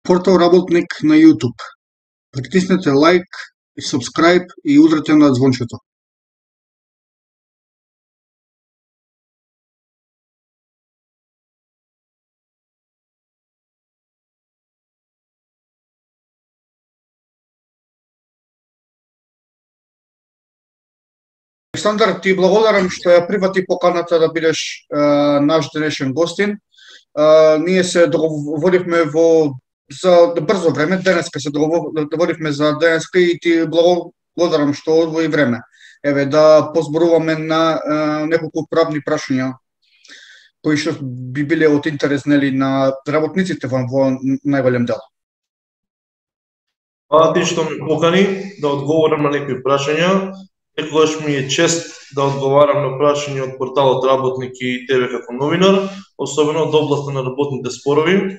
Портал Работник на YouTube. Притиснете лайк, subscribe и удрете на звончето. Александар, ти благодарам што ја прифати поканата да бидеш наш денешен гостин. Ние се договоривме за брзо време, денеска се договоривме за денеска и ти благодарам што одвои време. Еве да позборуваме на неколку правни прашања кои што би биле од интерес на работниците во најголем дел. Hvala ti što me покани да одговорам на некои прашања. Секогаш ми е чест да одговарам на прашања од порталот Работник и тебе како новинар, особено од областа на работните спорови.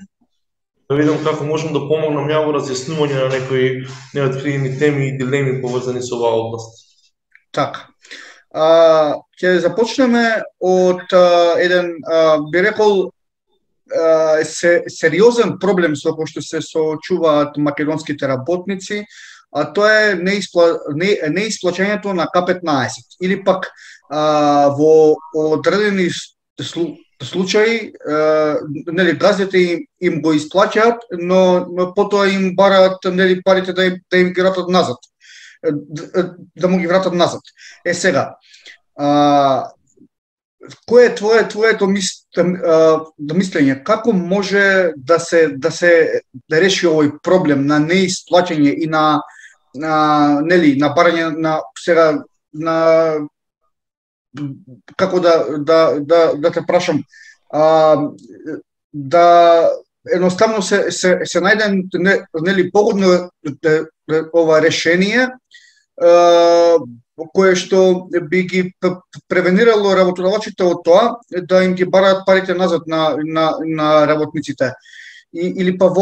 Да видам како можам да помогнам ја во разјаснување на некои неоткриени теми и дилеми поврзани со оваа област. Така. Ќе започнеме од еден, би рекол, сериозен проблем со кој што се соочуваат македонските работници, а тоа е неисплаќањето на К15 или пак во одредени случаи газите им го исплаќаат, но потоа им бараат парите да им ги вратат назад, да му ги вратат назад. Сега, кое е твоето мислење? Како може да се реши овој проблем на неисплаќање и на барање на сега како да те прашам, да едноставно се најде погодно ова решение кое што би ги превенирало работодавачите од тоа да им ги бараат парите назад на работниците или па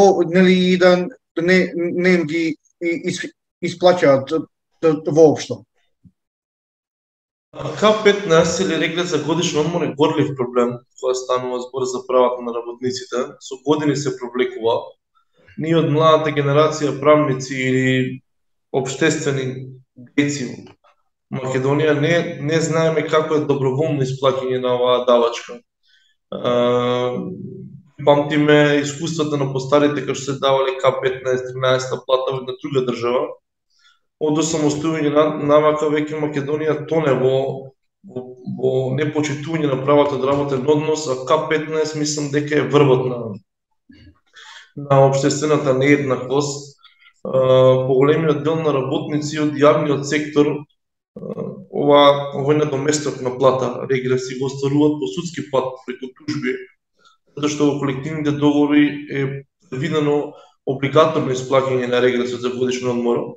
и да не им ги исплаќаат воопшто. К15 или регрес за годишен одмор е горлив проблем кога станува збор за правата на работниците. Со години се провлекува. Ние од младата генерација правници или општествени дејци Македонија не знаеме како е доброволно исплаќање на оваа давачка. Памтиме искуствата на постарите кога се давале К15-13 плата во една друга држава. Од осамостојување навака веќе Македонија тоне во непочитување на правата од работен однос, а К15 мислам дека е врвот на општествената нееднаквост. Поголемиот дел на работници од јавниот сектор овој надоместок на плата, регреси го остваруваат по судски пат преку тужби, затоа што во колективните договори е предвидено облигаторно исплаќање на регресот за годишен одмор.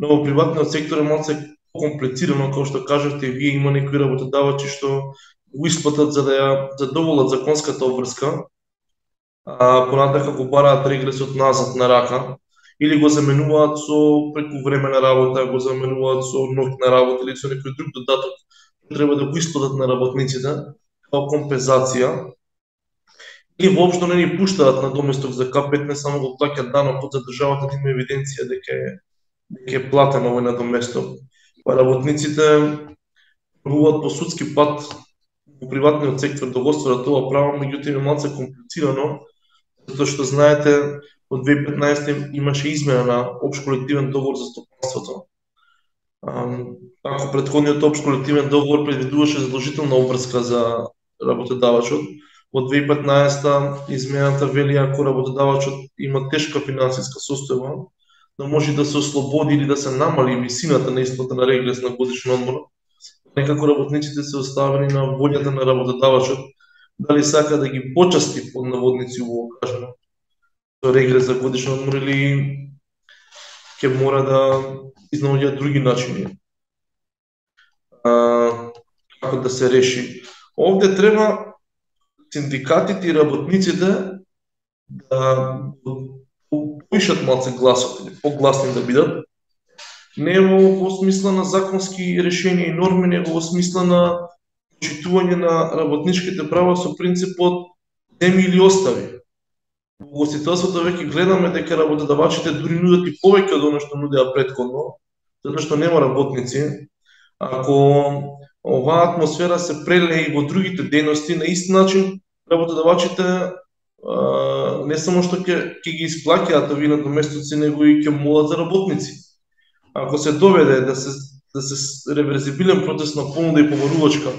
Но во приватниот сектор е малце комплицирано, како што кажавте и вие, има некои работодавачи што го исплатат за да ја задоволат законската обврска, а понатака го бараат регресот назад на рака, или го заменуваат со прековремена работа, го заменуваат со ноќна работа или со некој друг додаток, треба да го исплатат на работниците како компензација. Или воопшто не ни пуштаат на доместок за К15, само го плаќаат данокот за државата да има евиденција дека е платен овој надоместок. Па работниците пробуваат по судски пат во приватниот сектор да го остварат тоа право, меѓутоа е малце комплицирано, затоа што знаете од 2015 имаше измена на општ колективен договор за стопанството. Ако претходниот општ колективен договор предвидуваше задолжителна обврска за работодавачот, од 2015 измената вели ако работодавачот има тешка финансиска состојба, да може да се ослободи или да се намали висината на исплата на регрес на годишен одмор. Некако работниците се оставени на волјата на работодавачот, дали сака да ги почасти под наводници во кажано регрес за годишен одмор или ќе мора да изнаоѓа други начини како да се реши. Овде треба синдикатите и работниците да повишат малце гласот или погласни да бидат, не во смисла на законски решенија и норми, него во смисла на почитување на работничките права со принципот земи или остави. Во гостителството веќе гледаме дека работодавачите дури нудат и повеќе од оно што нудеа претходно, затоа што нема работници. Ако оваа атмосфера се прелее и во другите дејности, на ист начин работодавачите не само што ќе ги исплаќаат овие надоместоци, него и ќе молат за работници. Ако се доведе да се реверзибилен процес на понуда и побарувачка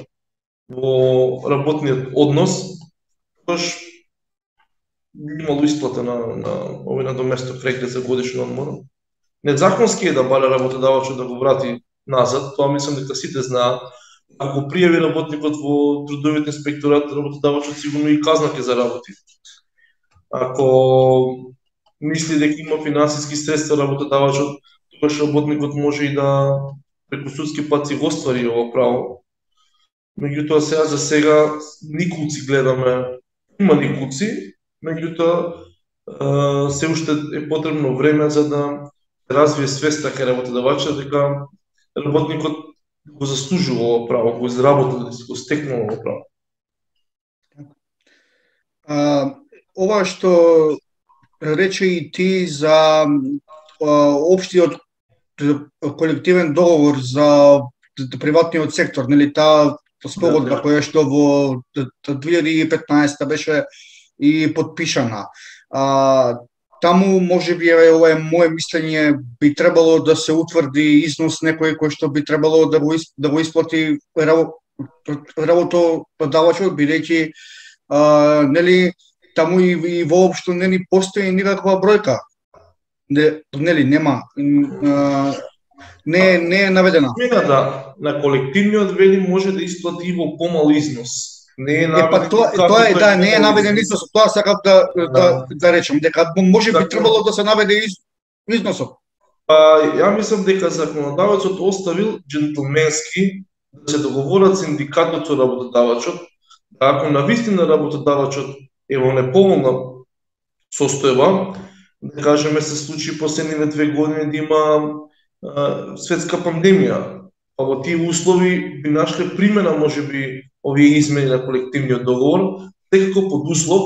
во работниот однос, тоаш имало исплата на овој надоместок регрес за годишен одмор. Незаконски е да бара работодавачот да го врати назад, тоа мислам дека сите знаат. Ако пријави работникот во трудовиот инспекторат, работодавачот сигурно и казна ќе заработи. Ако мисли дека има финансиски средства работодавачот, тогаш работникот може и да преку судски пат си го оствари ова право. Меѓутоа сега за сега николци гледаме, има николци, меѓутоа се уште е потребно време за да развие свеста кај работодавача дека работникот го заслужува ова право, го изработил, да си го стекнал ова право. Ова што рече и ти за општиот колективен договор за приватниот сектор, нели таа спогодба која што во 2015 беше и подпишана. Таму можеби ова е мое мислење, би требало да се утврди износ некој кој што би требало да го исплати работодавачот, бидејќи нели таму и воопшто не ни постои никаква бројка. Нели нема, не е наведена. Да, на колективниот вели може да исплати и во помал износ. Не е наведен. Тоа е да, не е наведен износ, тоа сакав да речем, дека може би требало да се наведе износот. Ја мислам дека законодавецот оставил джентлменски да се договорат синдикатот со работодавачот, да ако навистина работодавачот е во неповолна состојба, да кажеме се случи последниве 2 години да има светска пандемија, па во тие услови би нашле примена можеби овие измени на колективниот договор, секако под услов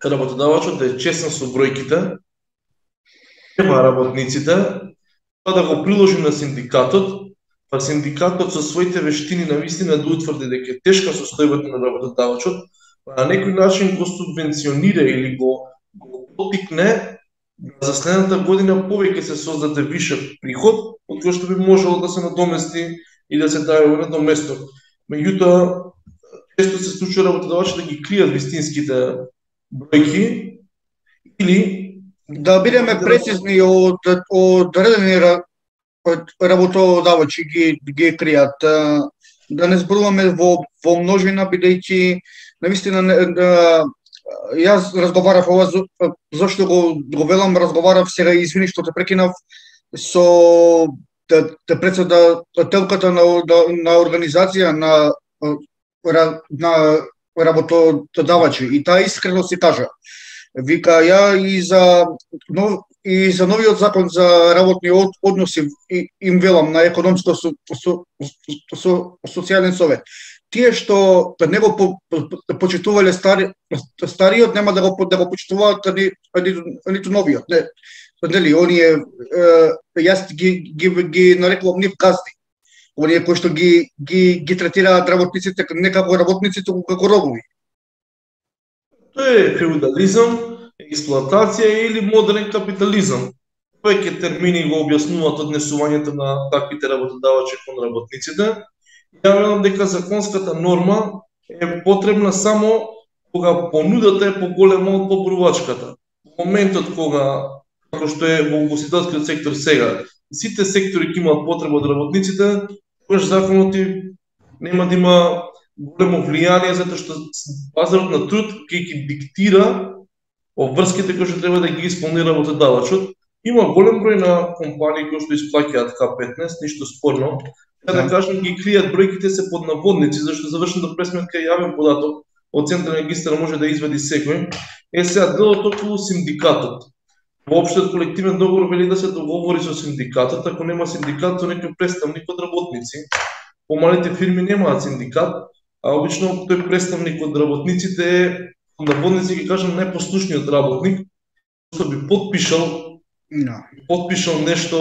работодавачот да е честен со бројките, нема работниците, па да го приложи на синдикатот, па синдикатот со своите вештини навистина да утврди дека е тешка состојбата на работодавачот, на некој начин го субвенционира или го потикне за следната година повеќе се создаде вишок приход, од кој што би можело да се надомести и да се даде во надоместок. Меѓутоа, често се случува работодавачите да ги кријат вистинските бројки или да бидеме прецизни од одредени работодавачи ги кријат, да не зборуваме во множина, бидејќи навистина јас разговарав ова зашто го велам, разговарав сега, извини што те прекинав, со председателката на организација на работодавачи и таа искрено си кажа, вика ја и за новиот закон за работни односи им велам на економско социјален совет. Тие што не го почитувале стариот, нема да го почитуваат ниту новиот. Нели, оние, јас ги нарекувам нив газди. Оние кои што ги третираат работниците не како работници, туку како робови. Тоа е феудализам, експлоатација или модерен капитализам. Повеќе термини го објаснуваат однесувањето на таквите работодавачи кон работниците. Ја велам дека законската норма е потребна само кога понудата е поголема од побарувачката. Во моментот кога, како што е во угостителскиот сектор сега, сите сектори ќе имаат потреба од работниците, тогаш законот нема да има големо влијание, затоа што пазарот на труд ќе ги диктира обврските кои што треба да ги исполни работодавачот. Има голем број на компании кои што исплаќаат К15, ништо спорно. Да кажем, ги кријат бројките се под наводници, зашто завршната пресметка е јавен податок, од централен регистар може да извади секој. Сега делот околу синдикатот. Воопштиот колективен договор вели да се договори со синдикатот, ако нема синдикат, со некој представник од работници. Помалите фирми немаат синдикат, а обично тој представник од работниците е наводници ќе кажам најпослушниот работник, што би подпишал нешто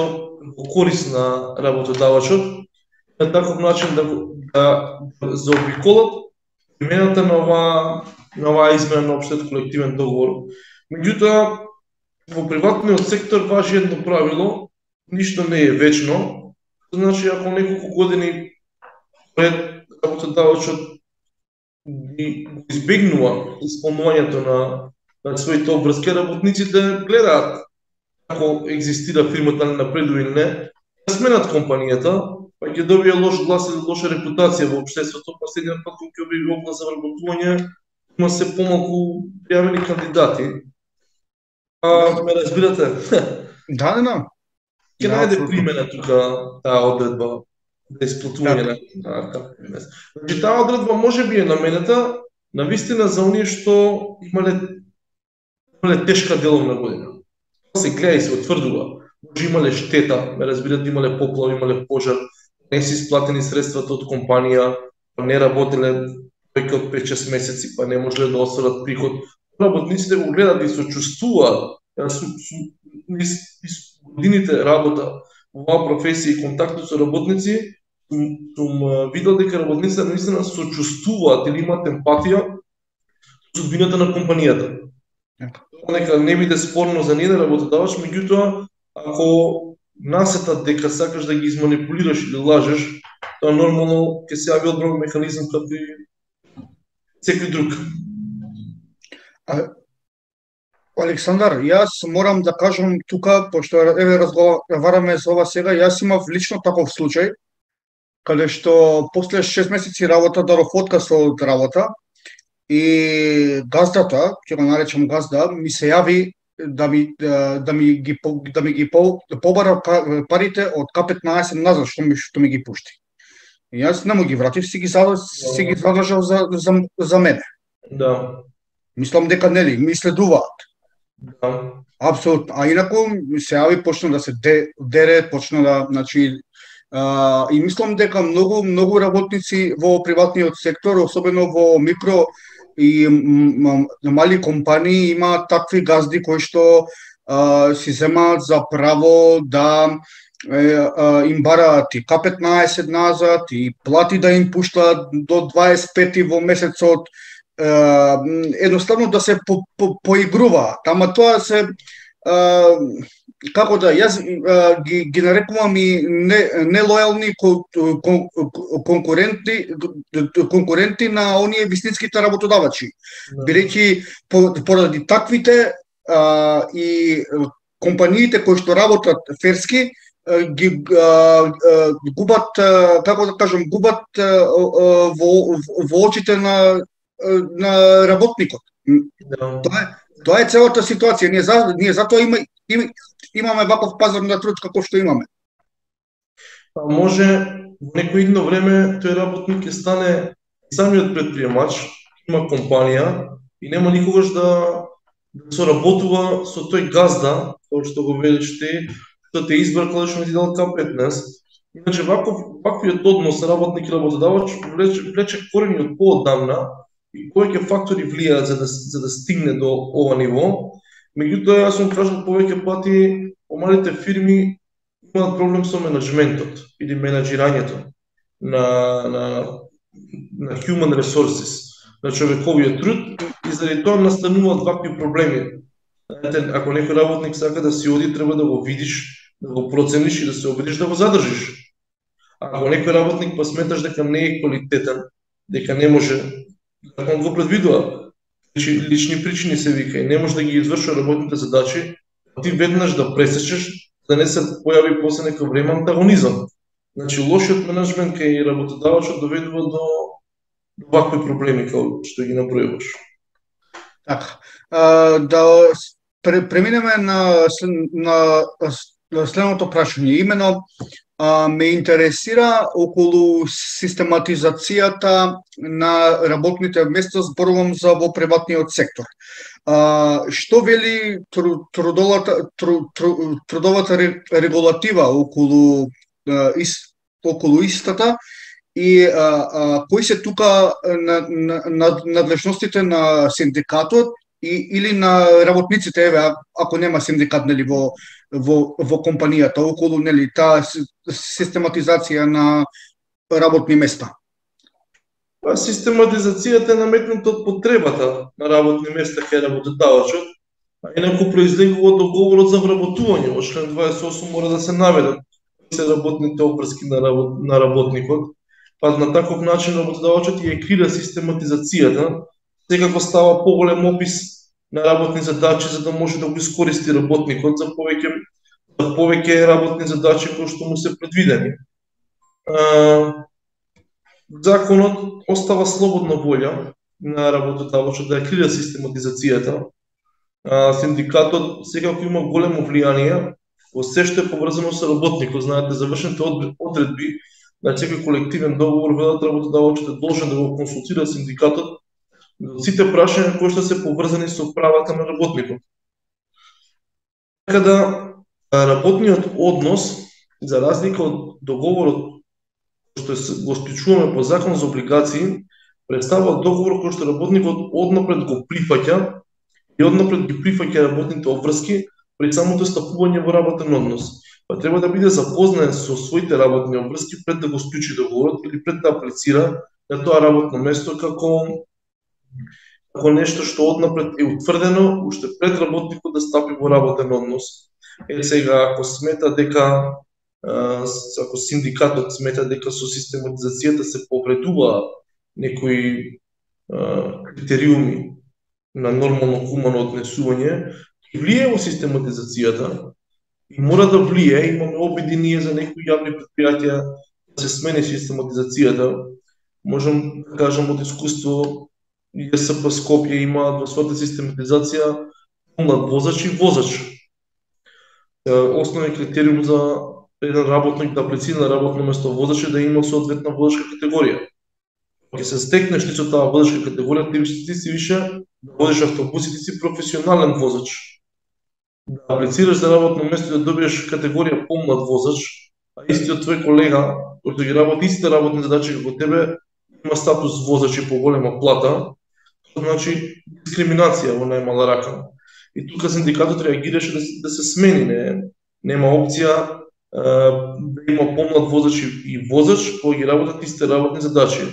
во корист на работодавачот, на таков начин да заобиколат примената на оваа измена на општиот колективен договор. Меѓутоа, во приватниот сектор важи едно правило, ништо не е вечно, значи ако неколку години пред работодавачот го избегнува исполнувањето на своите обврски, работниците гледаат ако екзистира фирмата не напредува или не, да сменат компанијата, па ќе добие лош глас или лоша репутација во општеството, па следниот пат кога ќе објави оглас за вработување, има се помалку пријавени кандидати. Ме разбирате? Да. Ќе најде примена тука таа одредба за исплатување на КПНС. Значи таа одредба може би е наменета навистина за оние што имале тешка деловна година. Се гледа и се утврдува. Може имале штета, ме разбирате, имале поплави, имале пожар, не се исплатени средствата од компанија, па не работеле повеќе од 5-6 месеци, па не можеле да остварат приход. Работниците го гледаат и сочувствуваат. Низ годините работа во оваа професија и контактот со работници, сум видел дека работниците наистина сочувствуваат или имаат емпатија со судбината на компанијата. Нека не биде спорно за ниеден работодавач, меѓутоа, ако насетат дека сакаш да ги изманипулираш или лажеш, тоа нормално ќе се јави одбран механизам како и секој друг. Александар, јас морам да кажам тука, пошто разговараме за ова сега, јас имав лично таков случај, каде што после 6 месеци работа даров отказ од работа и газдата, ќе го наречам газда, ми се јави да ми ги побара парите од К15 назад што ми ги пушти. И јас не му ги вратив, си ги задржав за мене. Да. Мислам дека нели ми следуваат. Да. Апсолутно. А инаку се јави, почна да се дере, почна да, значи, и мислам дека многу работници во приватниот сектор, особено во микро и мали компании, имаат такви газди кои што си земаат за право да им бараат и К15 назад и плати да им пуштаат до 25 во месецот, едноставно да се поигруваат. Ама тоа се како да, јас ги нарекувам и нелојални конкуренти на оние вистинските работодавачи. Бидејќи поради таквите и компаниите кои што работат ферски ги губат, како да кажам, губат во очите на работникот. Тоа е целата ситуација. Ние затоа имаме ваков пазар на труд како што имаме. Може во некој идно време тој работник ќе стане самиот предприемач, има компанија и нема никогаш да соработува со тој газда, кој што го велиш ти, што те избракал што ти дал К15. Иначе ваквиот однос работник и работодавач влече корени од поодамна и повеќе фактори влијаат за да стигне до ова ниво. Меѓутоа, јас сум кажал повеќе пати, помалите фирми имаат проблем со менеджментот или менеджирањето на human resources, на човековиот труд, и заради тоа настануваат вакви проблеми. Ако некој работник сака да си оди, треба да го видиш, да го процениш и да се убедиш да го задржиш. Ако некој работник па сметаш дека не е квалитетен, дека не може, он го предвидува, лични причини се вика и не може да ги извршува работните задачи, ти веднаш да пресечеш, да не се појави после некој време антагонизам. Значи, лошиот менеджмент кај работодавачот доведува до вакви проблеми како што ги набројуваш. Така, да преминеме на следното прашање. Имено, ме интересира околу систематизацијата на работните места, зборувам за во приватниот сектор. Што вели трудовата регулатива околу истата и кои се тука надлежностите на синдикатот или на работниците, еве, ако нема синдикат, нели, во компанијата, околу, нели, таа систематизација на работни места? Систематизацијата е наметната од потребата на работни места кај работодавачот, а инаку произлегува од договорот за вработување. Во член 28 мора да се наведат се работните обврски на работникот, па на таков начин работодавачот ја крира систематизацијата, секако става поголем опис на работни задачи за да може да го искористи работникот за повеќе работни задачи кои што му се предвидени. Законот остава слободна волја на работодавачот да ја крира систематизацијата. Синдикатот секако има големо влијание во се што е поврзано со работникот. Знаете, завршените одредби на секој колективен договор велат работодавачот е должен да го консултира синдикатот за сите прашања кои што се поврзани со правата на работникот. Така да работниот однос, за разлика од договорот што го склучуваме по закон за облигации, представува договор кој што работникот однапред го прифаќа и однапред ги прифаќа работните обврски пред самото стапување во работен однос. Па треба да биде запознаен со своите работни обврски пред да го склучи договорот или пред да аплицира на тоа работно место како нешто што однапред е утврдено уште пред работникот да стапи во работен однос. Сега, ако синдикатот смета дека со систематизацијата се повредува некои критериуми на нормално хумано однесување, влие во систематизацијата и мора да влие. Имаме обиди ние за некои јавни предпријатија да се смени систематизацијата. Можам да кажам од искуство, ЈСП Скопје има во својата систематизација помлад возач и возач. Основен критериум за еден работник да аплицира на работно место возач е да има соодветна возачка категорија. Ќе се стекнеш ти со таа возачка категорија, ти си више да водиш автобуси, ти си професионален возач. Да аплицираш за работно место и да добиеш категорија помлад возач, а истиот твој колега, кој ги работи истите работни задачи како тебе, има статус возач и поголема плата, значи дискриминација во најмала рака. И тука синдикатот реагираше да се смени, нема опција да има помлад возач и возач кој ги работат истите работни задачи.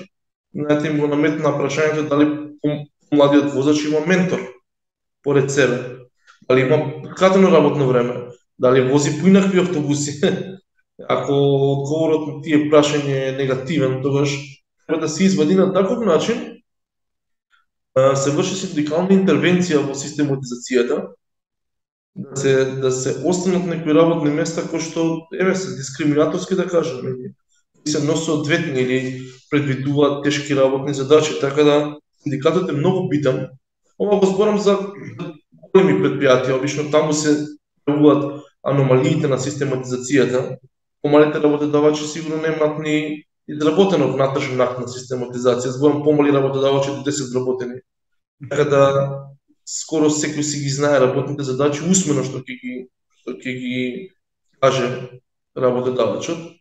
Знаете, им го наметна прашањето дали помладиот возач има ментор поред себе, дали има кратено работно време, дали вози поинакви автобуси. Ако одговорот на тие прашања е негативен, тогаш треба да се извади на таков начин се врши синдикална интервенција во систематизацијата, да се останат некои работни места кои што се дискриминаторски, да кажем, се носи одветни или предвидуваат тешки работни задачи, така да синдикатот е многу битен. Ова го зборам за големи предпријатија, обично таму се пројавуваат аномалиите на систематизацијата. Помалите работодавачи сигурно немаат ни изработено внатрешен акт на систематизација, зборам помали работодавачи до 10 работени. Така да скоро секој си ги знае работните задачи усмено што ќе ги каже работодавачот.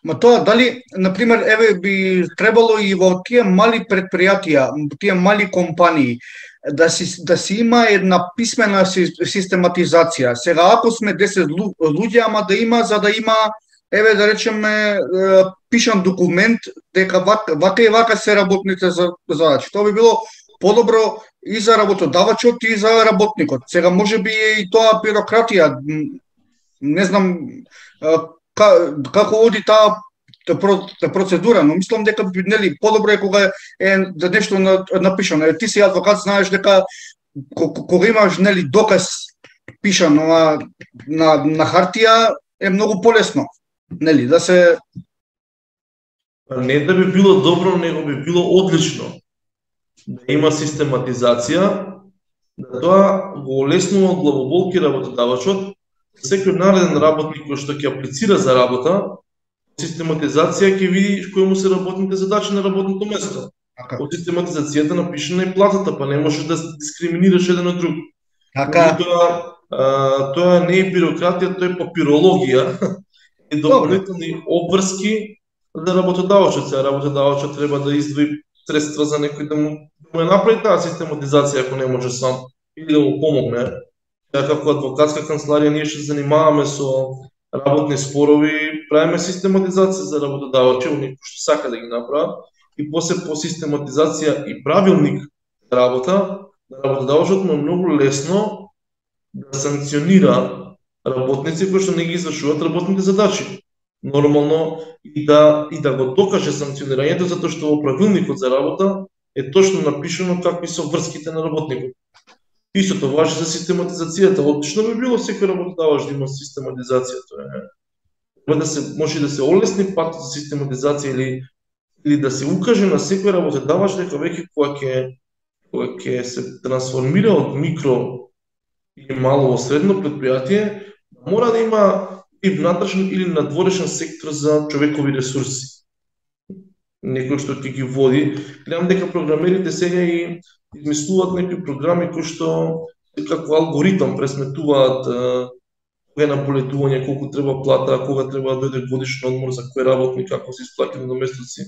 Ма тоа дали, например, еве би требало и во тие мали предпријатија, тие мали компании да си има една писмена систематизација. Сега ако сме 10 луѓе, ама да има, за да има, еве да речеме, пишан документ дека вака и вака се работните задачи. Тоа би било подобро и за работодавачот и за работникот. Сега може би и тоа бирократија, не знам како оди таа процедура, но мислам дека нели подобро е кога е нешто напишано. Ти си адвокат, знаеш дека кога имаш нели доказ пишано на хартија е многу полесно, нели, да се не да би било добро, него би било одлично да има систематизација, да тоа го олеснува од главоболки работодавачот. Секој нареден работник кој што ќе аплицира за работа, систематизација ќе види кои му се работните задачи на работното место. Од систематизацијата напишена и платата, па не можеш да дискриминираш еден од друг. Тоа не е бирократија, тоа е папирологија и дополнителни обврски за работодавачот. Сега работодавачот треба да издвои средства за некој да му направи таа систематизација ако не може сам или да му помогне. Сега како адвокатска канцеларија ние што се занимаваме со работни спорови, правиме систематизација за работодавачи, оние што сака да ги направат, и после по систематизација и правилник за работа, работодавачот му е многу лесно да санкционира работници кои што не ги извршуваат работните задачи. Нормално и да го докаже санкционирањето, затоа што во правилникот за работа е точно напишано какви се врските на работникот. Истото важи за систематизацијата. Одлично би било секој работодавач да има систематизација. Тоа да се може да се олесни патот за систематизација или да се укаже на секој работодавач дека веќе кога ќе се трансформира од микро или мало средно предпријатие, мора да има и внатрешен или надворешен сектор за човекови ресурси. Некој што ќе ги води. Гледам дека програмерите сега и измислуваат некои програми кои што како алгоритам пресметуваат кога е наболедување, колку треба плата, кога треба да дојде годишен одмор за кој работник, како се исплаќаат наместници.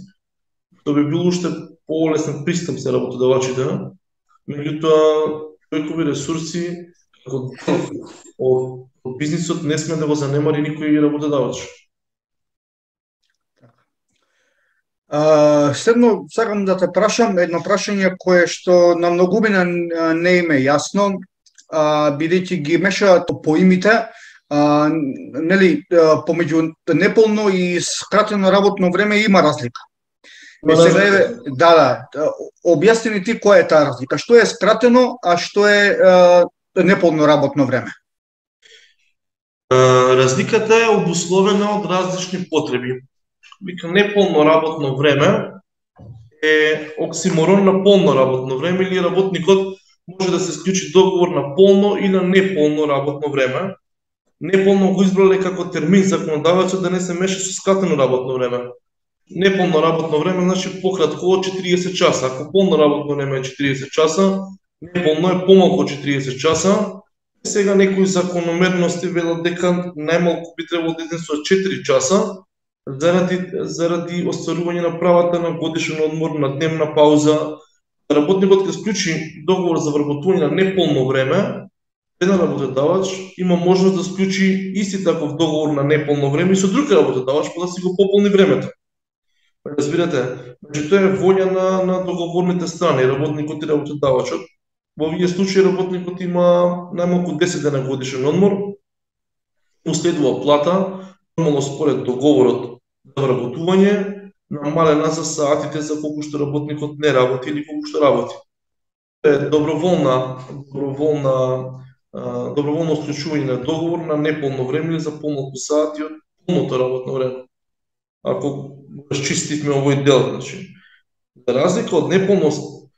Тоа би било уште полесен пристап за работодавачите. Меѓутоа, човекови ресурси како од бизнисот не сме да го занемари никој работодавач. Следно, сакам да те прашам едно прашање кое што на многумина не им е јасно, бидејќи ги мешаат поимите, нели, помеѓу неполно и скратено работно време има разлика. Објасни ни ти која е таа разлика? Што е скратено, а што е неполно работно време? Разликата е обусловена од различни потреби. Вика, неполно работно време е оксиморон на полно работно време, или работникот може да се склучи договор на полно и на неполно работно време. Неполно го избрале како термин законодавецот да не се меша со скратено работно време. Неполно работно време значи пократко од 40 часа. Ако полно работно време е 40 часа, неполно е помалку од 40 часа. Сега некои закономерности велат дека најмалку би требало да изнесува 4 часа заради остварување на правата на годишен одмор, на дневна пауза. Работникот ќе склучи договор за вработување на неполно време, еден работодавач има можност да склучи исти таков договор на неполно време и со друг работодавач да си го пополни времето. Разбирате, значи тоа е волја на договорните страни, работникот и работодавачот. Во овие случаи работникот има најмалку 10 дена годишен одмор, уследува плата, нормално според договорот за вработување, намалена за саатите за колку што работникот не работи или колку што работи. Тоа е доброволно склучување на договор на неполно време или за помалку саати од полното работно време. Ако го расчистивме овој дел, значи, за разлика од неполно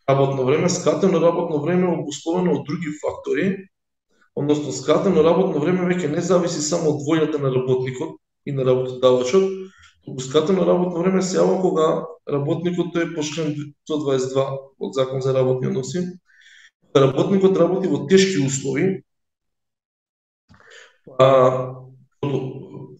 работно време, скратено работно време е обусловено од други фактори, односно скратено работно време веќе не зависи само од волјата на работникот и на работодавачот, туку скратено работно време се јавува кога работникот е по член 122 од Закон за работни односи, кога работникот работи во тешки услови,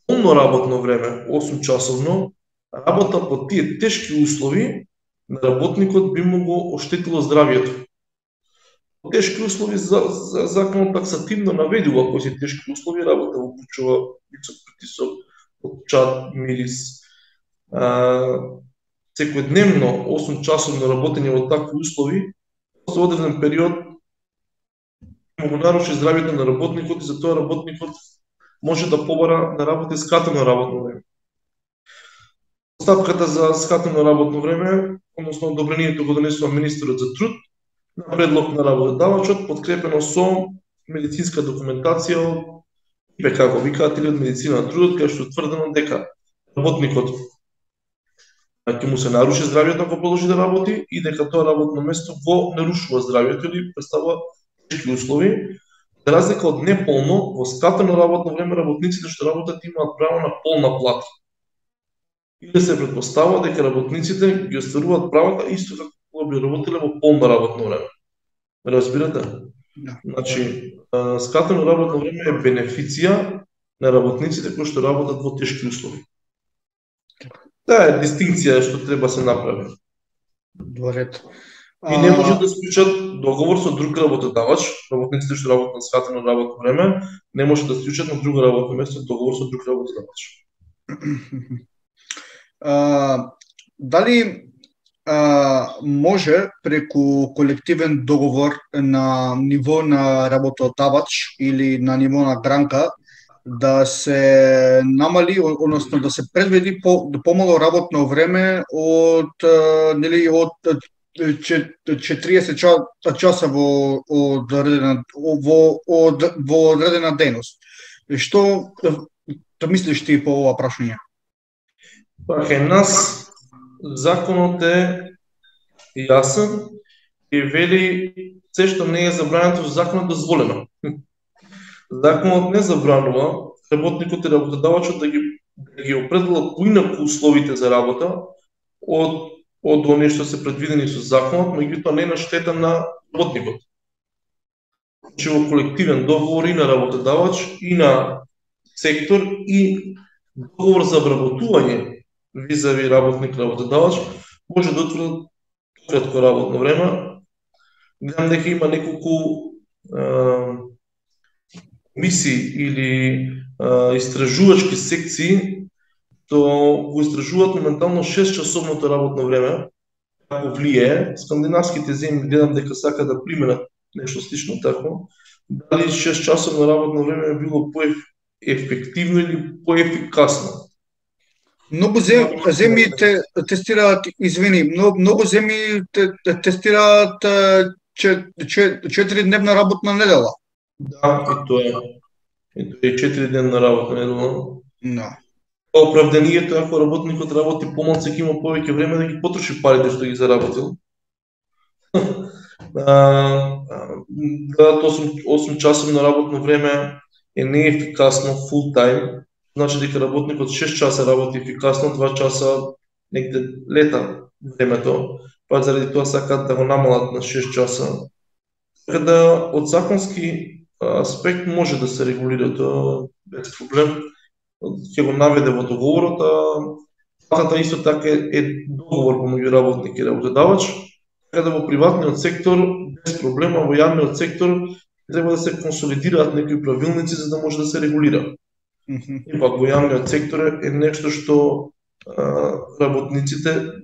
полно работно време, 8 часовно, работа во тие тешки услови на работникот би му го оштетило здравието. Тешки услови законот таксативно наведува кои се тешки услови, работа во вклучува висок притисок, чад, мирис. Секојдневно 8 часовно работење во такви услови за одреден период му наруши здравието на работникот и затоа работникот може да побара да работи скратено работно време. Стапката за скратено работно време, односно одобрението го донесува министерот за труд на предлог на работодавачот, подкрепено со медицинска документација од ИПК, како викаат, или од медицина на трудот, кај што е тврдено дека работникот ќе му се наруши здравието ако продолжи да работи и дека тоа работно место го нарушува здравието или представува тешки услови. За разлика од неполно, во скратено работно време работниците што работат имаат право на полна плата. И да се предпоставува дека работниците ги остваруваат правата исто како би работеле во полно работно време. Разбирате? Значи, скратено работно време е бенефиција на работниците кои што работат во тешки услови. Таа е дистинкција што треба се направи. Во ред. И не може да склучат договор со друг работодавач, работниците што работат на скратено работно време, не може да склучат на друго работно место договор со друг работодавач. Дали може преку колективен договор на ниво на работодавач или на ниво на гранка да се намали, односно да се предвиди помало работно време од 40 часа во одредена дејност. Што мислиш ти по ова прашање? Па кај нас законот е јасен и вели се што не е забрането во законот дозволено. Законот не забранува работникот и работодавачот да ги определат поинаку условите за работа од оние што се предвидени со законот, меѓутоа не на штета на работникот. Значи во колективен договор и на работодавач и на сектор и договор за обработување визави работник-работодавач може да утврдат кратко работно време. Гледам дека има неколку комисии или истражувачки секции што го истражуваат моментално 6-часовното работно време, како влијае. Скандинавските земји гледам дека сака да применат нешто слично тако. Дали 6-часовно работно време е било поефективно или поефикасно? Многу земји тестираат, многу земји тестираат 4-дневна работна недела. Да, и тоа е. И тоа е 4-дневна работна недела. Да. Оправданието е ако работникот работи помалку, ќе има повеќе време да ги потроши парите што ги заработил. Да, 8 часовно работно време е неефикасно full time. Значи дека работникот 6 часа работи ефикасно, 2 часа негде лета времето, па заради тоа сакаат да го намалат на 6 часа. Така да од законски аспект може да се регулира тоа без проблем. Ќе го наведе во договорот, платата исто така е договор помеѓу работник и работодавач, така да во приватниот сектор без проблема, во јавниот сектор треба да се консолидираат некои правилници за да може да се регулира. Ипак во јавниот сектор е нешто што работниците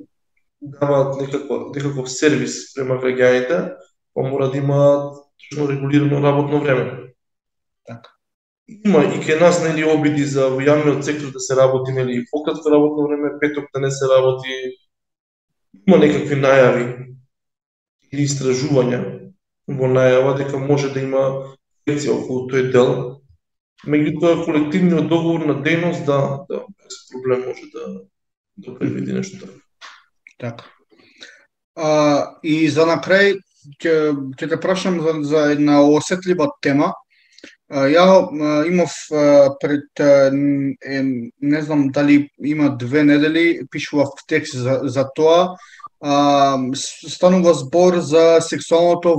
даваат некаков сервис према граѓаните, па мора да имаат точно регулирано работно време. Така. Има и кај нас нели обиди за во јавниот сектор да се работи нели и пократко работно време, петок да не се работи. Има некакви најави или истражувања во најава дека може да има корекција околу тој дел. Меѓутоа колективниот договор на дејност да без проблем може да предвиди нешто така. Така. И за на крај ќе те прашам за една осетлива тема. Ја имав пред, не знам дали има 2 недели, пишував текст за тоа. Станува збор за сексуалното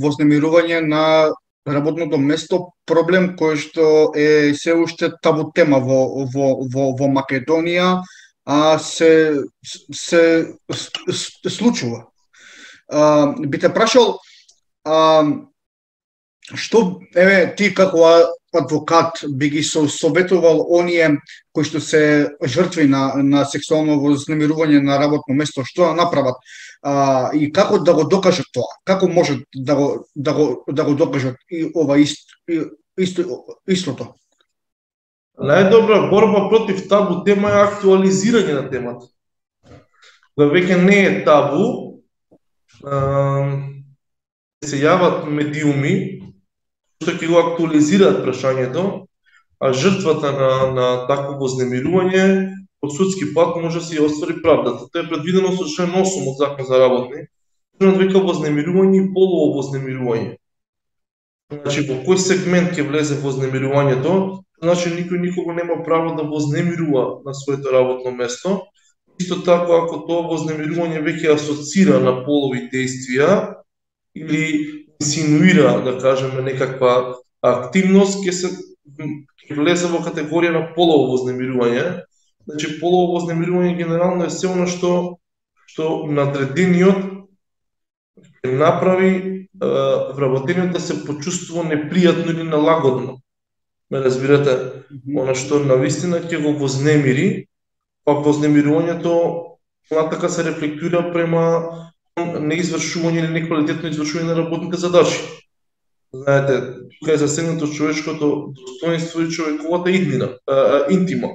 вознемирување на работното место, проблем кој што е се уште табу тема во Македонија, се случува. Би те прашал, што ти како адвокат би ги советувал оние кои што се жртви на сексуално вознемирување на работно место, што да направат и како да го докажат тоа? Како може да го докажат и ова истото? Најдобра борба против табу тема е актуализирање на темата. Да веќе не е табу, се јават медиуми што ќе го актуализираат прашањето, а жртвата на такво вознемирување од судски пат може да се ја оствари правдата. Тоа е предвидено со член 8 од Закон за работник, што вика вознемирување и полово вознемирување. Значи во кој сегмент ќе влезе вознемирувањето, значи никој никого нема право да вознемирува на своето работно место. Исто така ако тоа вознемирување веќе асоцира на полови действија или инсинуира, да кажеме, некаква активност, ќе влезе во категорија на полово вознемирување, Значи полово вознемирување генерално е се она што надредениот ќе направи вработениот да се почувствува непријатно или налагодно. Ме разбирате? Она што навистина ќе го вознемири, пак вознемирувањето понатака се рефлектира према неизвршување или неквалитетно извршување на работните задачи. Знаете, тука е засегнато човечкото достоинство и човековата интима.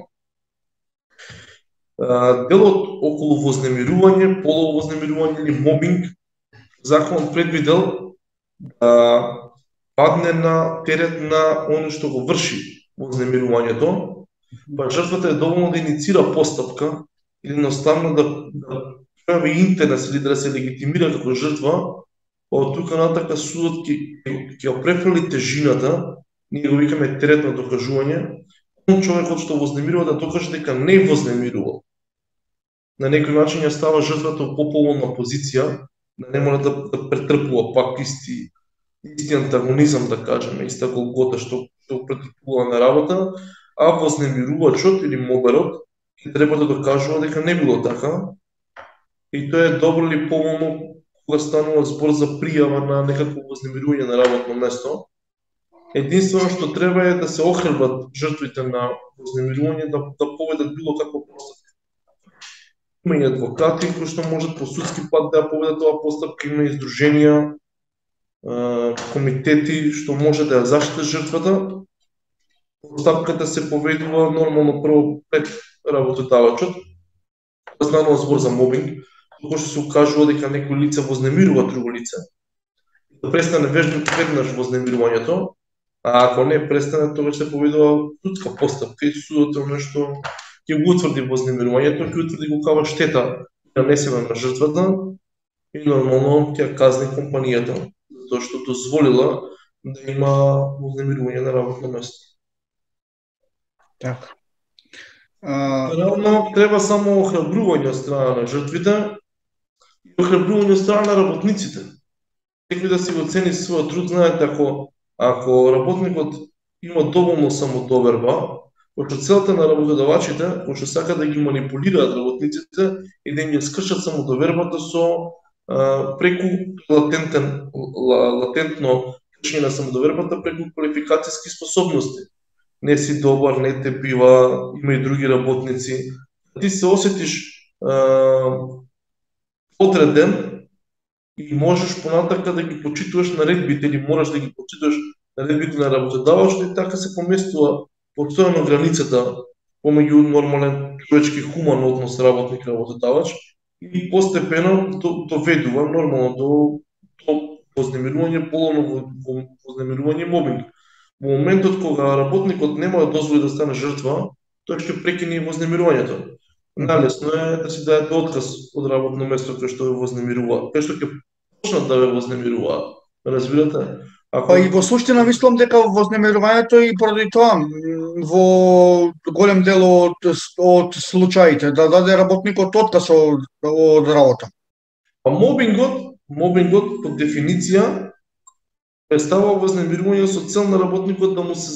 Делот околу вознемирување, полово вознемирување или мобинг, законот предвидел да падне на терет на оно што го врши вознемирувањето, па жртвата е доволно да иницира постапка или едноставно да прави интерес или да се легитимира како жртва, од тука натака судот ќе опрефрли тежината, ние го викаме терет на докажување, човекот што вознемирува да докаже дека не вознемирува. На некој начин ја става жртвата во пополна позиција, да не мора да претрпува пак исти антагонизам, да кажеме, иста голгота што претрпува на работа, а вознемирувачот или моберот ќе треба да докажува дека не било така. И тоа е добро или поволно кога станува збор за пријава на некакво вознемирување на работно место. Единствено што треба е да се охрабрат жртвите на вознемирување да поведат било какво постапка. Има и адвокати кои што можат по судски пат да поведат оваа постапка, има издруженија, комитети што може да ја заштитат жртвата. Постапката се поведува нормално прво пред работодавачот, да станува збор за мобинг, кога што се укажува дека некој лице вознемирува друго лице, да престане веднаш вознемирувањето, а ако не престане, тогаш се поведува судска постапка и судот нешто ќе го утврди вознемирувањето, ќе утврди колкава штета нанесена на жртвата и нормално ќе казни компанијата, затоа што дозволила да има вознемирување на работно место. Така. Реално треба само охрабрување од страна на жртвите и охрабрување од страна на работниците. Секој да си го цени својот труд, знаете, ако работникот има доволно самодоверба, пошто целта на работодавачите, пошто сака да ги манипулираат работниците и да им ја скршат самодовербата со преку латентно кршење на самодовербата преку квалификацијски способности. Не си добар, не те бива, има и други работници. Ти се осетиш подреден и можеш понатака да ги почитуваш наредбите или мораш да ги почитуваш наредбите на работодавачот и така се поместува постојано границата помеѓу нормален човечки хуман однос работник-работодавач и постепено доведува нормално до вознемирување, половно вознемирување и мобинг. Во моментот кога работникот нема да дозволи да стане жртва, тој ќе прекине вознемирувањето. Најлесно е да си даде отказ од работно место кај што ве вознемирува, кај што ќе почнат да ве вознемируваат. Разбирате? Па и во суштина мислам дека вознемирувањето и поради тоа во голем дел од случаите да даде работникот отказ од работа. Па мобингот по дефиниција представува вознемирување со цел на работникот да му се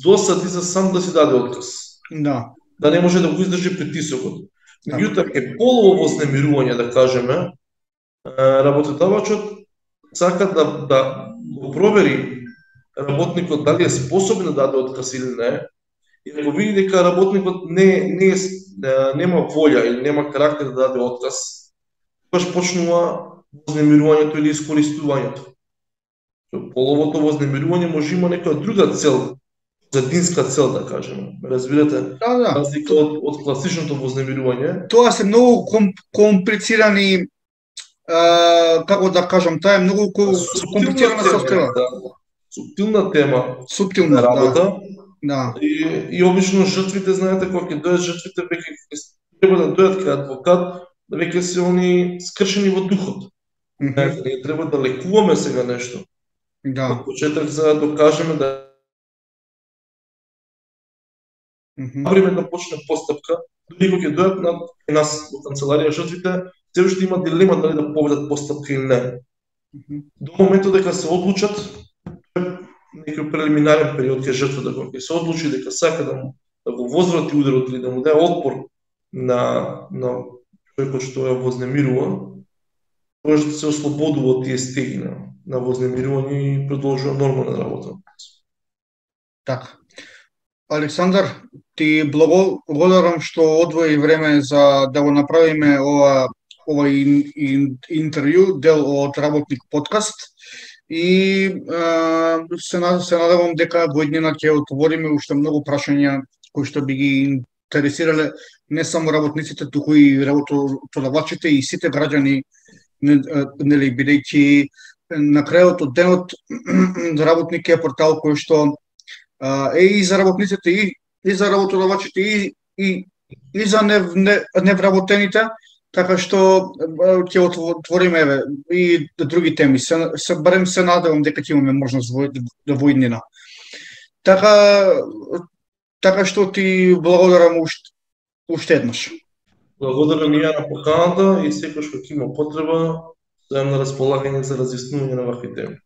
досади за сам да си даде отказ. Да. Да не може да го издржи притисокот. Меѓутоа е полово вознемирување, да кажеме, работодавачот сака да го провери работникот дали е способен да даде отказ или не, и ако види дека работникот нема волја или нема карактер да даде отказ, тогаш почнува вознемирувањето или искористувањето. Половото вознемирување може има некоја друга цел, задинска цел, да кажеме. Разбирате? Да. Разлика од класичното вознемирување. Тоа се многу комплицирани, како да кажам, таа е многу комплицирана состојба. Суптилна тема. Суптилна работа. Да. И обично жртвите, знаете, кога ќе дојдат жртвите, веќе треба да дојдат кај адвокат, веќе се они скршени во духот. Ние треба да лекуваме сега нешто. Да. Во почеток за да докажеме да време да почне постапка, дори кога ќе дојдат на нас во канцеларија жртвите, се уште има дилема дали да поведат постапка или не. До моментот дека се одлучат, некој прелиминарен период кај жртвата, кога ќе се одлучи дека сака да го возврати ударот или да му даде отпор на човекот што ја вознемирува, може да се ослободува од тие стеги на вознемирување и продолжува нормална работа. Така. Александар, ти благодарам што одвои време за да го направиме овој интервју, дел од Работник подкаст. И се надевам дека во иднина ќе отвориме уште многу прашања кои што би ги интересирале не само работниците, туку и работодавачите и сите граѓани, нели, бидејќи на крајот од денот Работник е портал кој што е и за работниците, и за работодавачите, и за невработените, така што ќе отвориме и други теми. Барем се надевам дека ќе имаме можност во иднина. Така што ти благодарам уште еднаш. Благодарам и ја на поканата и секојаш кога има потреба, стојам на располагање за разјаснување на вакви теми.